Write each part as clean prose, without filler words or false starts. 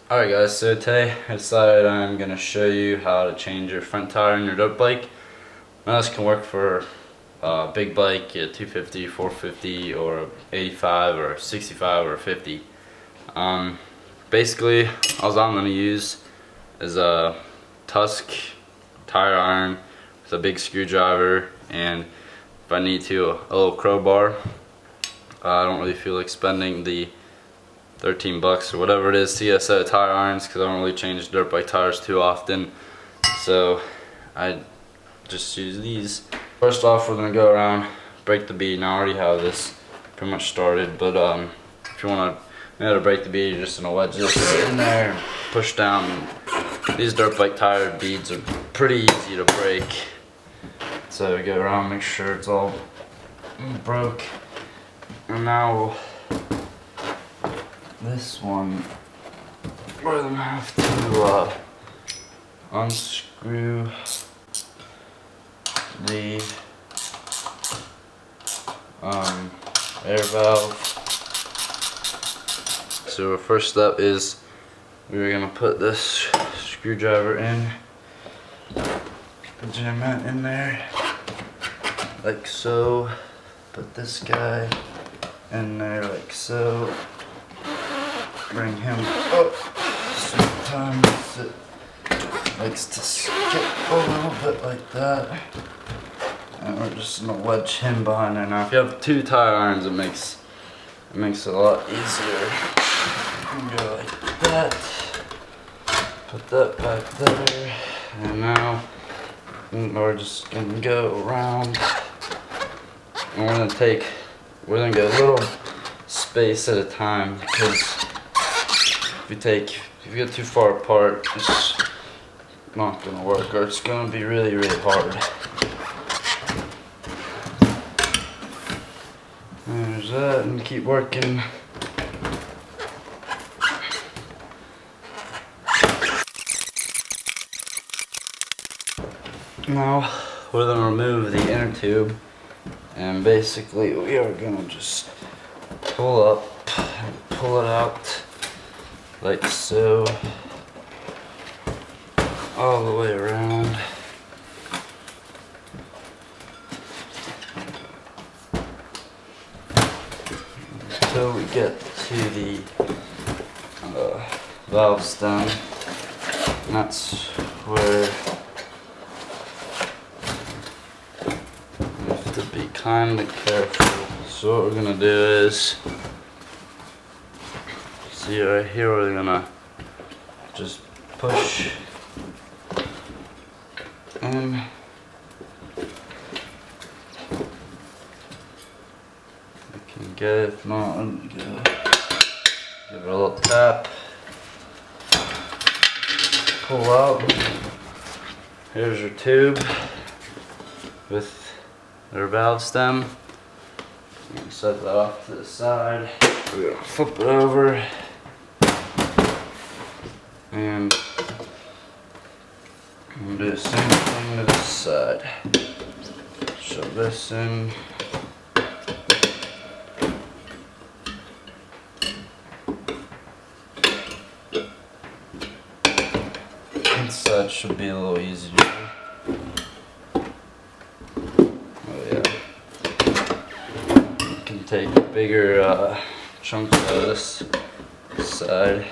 Alright guys, so today I decided I'm going to show you how to change your front tire on your dirt bike. Now this can work for a big bike, a 250, 450, or a 85, or a 65, or a 50. Basically, all I'm going to use is a Tusk tire iron with a big screwdriver, and if I need to, a little crowbar. I don't really feel like spending the 13 bucks or whatever it is to get a set of tire irons because I don't really change dirt bike tires too often, so I just use these. First off, we're gonna go around, break the bead. Now I already have this pretty much started, but if you want to break the bead, you're just gonna wedge this in there and push down. These dirt bike tire beads are pretty easy to break, so we go around, make sure it's all broke, and now this one, we're gonna have to unscrew the air valve. So our first step is we're gonna put this screwdriver in, jam that in there like so, put this guy in there like so. Bring him up. Sometimes it likes to skip a little bit like that. And we're just gonna wedge him behind there. Now if you have two tire irons, it makes it a lot easier. You can go like that. Put that back there. And now we're just gonna go around. And we're gonna go a little space at a time, because if you get too far apart, it's not gonna work, or it's gonna be really, really hard. There's that, and keep working. Now we're gonna remove the inner tube, and basically we are gonna just pull up and pull it out like so, all the way around. Until we get to the valve stem. And that's where you have to be kind of careful. So what we're gonna do is, see right here, we're gonna just push in. We can get it, if not, give it a little tap. Pull out. Here's your tube with their valve stem. You can set that off to the side. We're gonna flip it over. And we'll do the same thing to this side. Shove this in. Inside should be a little easier. Oh yeah. You can take bigger chunks out of this side.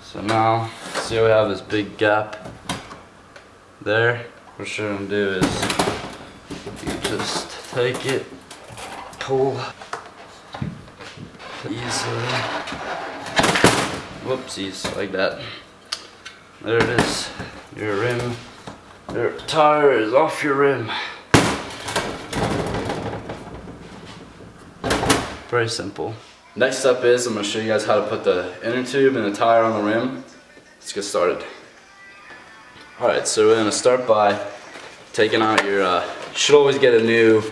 So now, see we have this big gap there. What you're gonna do is you just take it, pull easily, whoopsies, like that. There it is. Your rim, your tire is off your rim. Very simple. Next up is I'm going to show you guys how to put the inner tube and the tire on the rim. Let's get started. Alright, so we're going to start by taking out your, you should always get a new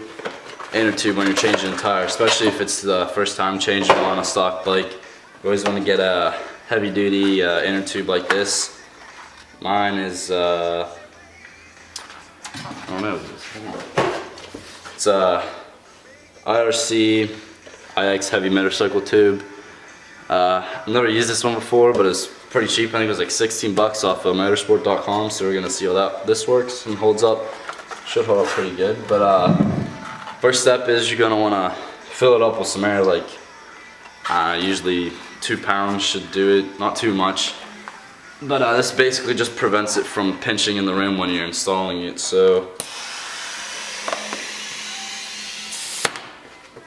inner tube when you're changing the tire, especially if it's the first time changing on a stock bike. You always want to get a heavy duty inner tube like this. Mine is, I don't know, it's IRC IX heavy motorcycle tube. I've never used this one before, but it's pretty cheap. I think it was like 16 bucks off of motorsport.com. So we're gonna see how this works and holds up. Should hold up pretty good. But first step is you're gonna wanna fill it up with some air. Like usually 2 pounds should do it, not too much. But this basically just prevents it from pinching in the rim when you're installing it. So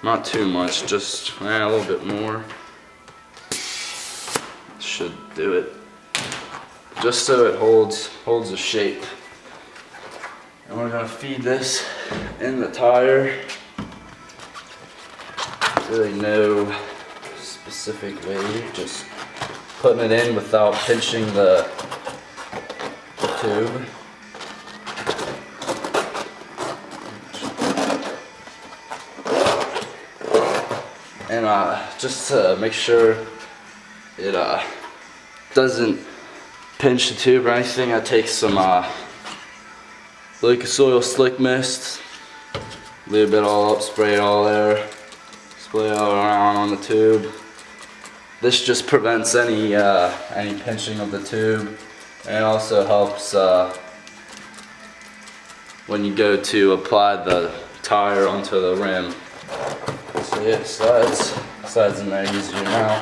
not too much, just a little bit more. Should do it. Just so it holds the shape. And we're gonna feed this in the tire. Really no specific way, just putting it in without pinching the tube. And just to make sure it doesn't pinch the tube or anything, I take some Lucas Oil Slick Mist, leave it all up, spray it all there, spray it all around on the tube. This just prevents any pinching of the tube, and it also helps when you go to apply the tire onto the rim. So yeah, it slides in there easier now.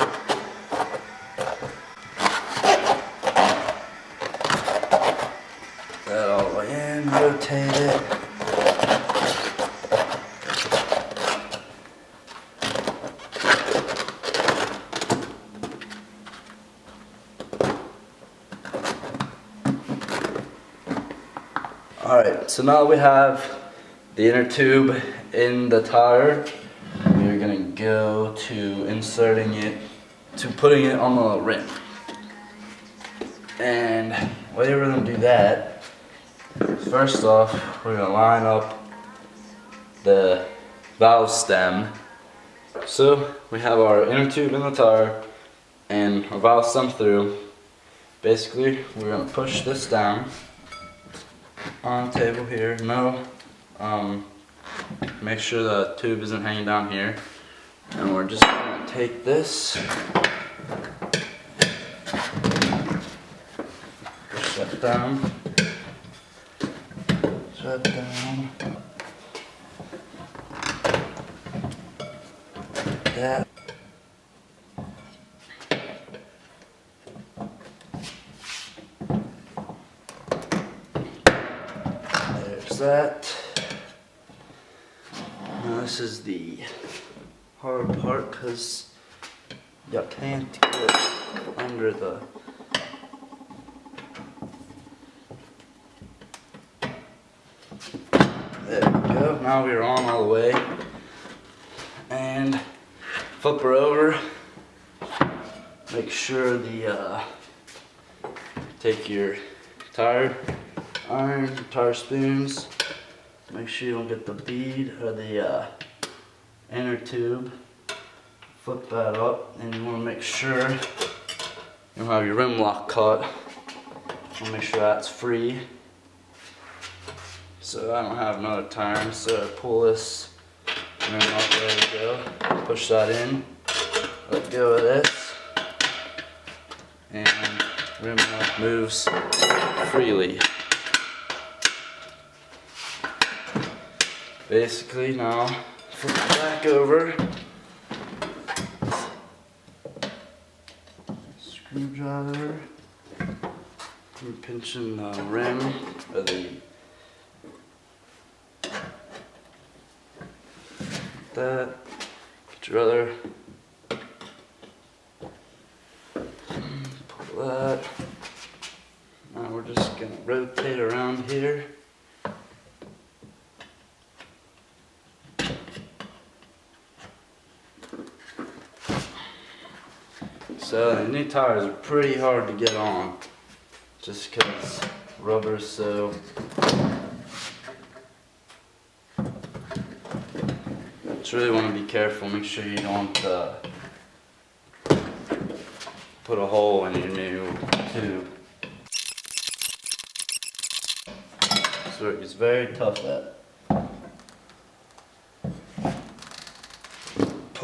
That all the way in, rotate it. Alright, so now we have the inner tube in the tire. We're gonna go to inserting it, to putting it on the rim. And the way we're gonna do that, first off, we're gonna line up the valve stem. So we have our inner tube in the tire and our valve stem through. Basically, we're gonna push this down on the table here. Make sure the tube isn't hanging down here. And we're just gonna take this, push that down, shut down, like that. There's that. Now this is the hard part because you can't get under the there we go. Now we're on all the way, and flip her over. Make sure the take your tire iron, tire spoons. Make sure you don't get the bead or the inner tube. Flip that up, and you want to make sure you don't have your rim lock caught. You want to make sure that's free. So I don't have another tire, so I pull this rim lock, there we go. Push that in, let go of this, and rim lock moves freely. Basically, now flip it back over. Screwdriver. I'm pinching the rim of that. Get your other. Pull that. Now we're just gonna rotate around here. So the new tires are pretty hard to get on, just because rubber is so. Just really want to be careful. Make sure you don't put a hole in your new tube. So it's very tough at.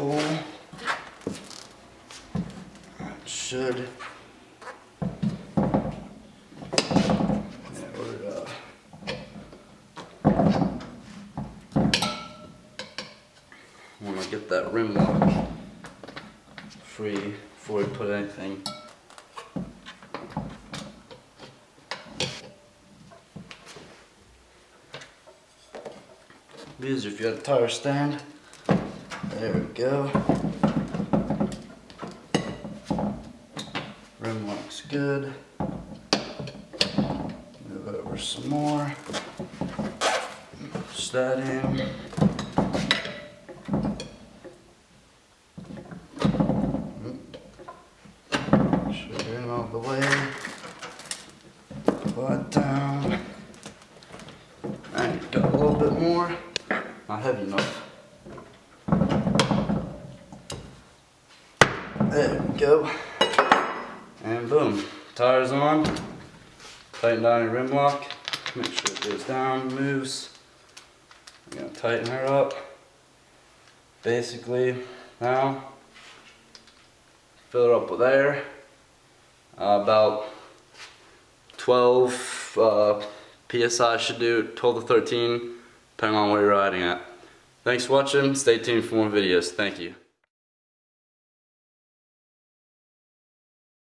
pull. That should. I want to get that rim lock free before we put anything. Be easier if you had a tire stand. There we go. Rim lock's good. Move over some more. Push that in. Sugar in all the way. Pull it down. Alright, got a little bit more. Not heavy enough. There we go. And boom. Tires on. Tighten down your rim lock. Make sure it goes down, moves. I'm gonna tighten her up. Basically, now fill her up with air. About 12 PSI should do, 12 to 13, depending on where you're riding at. Thanks for watching. Stay tuned for more videos. Thank you.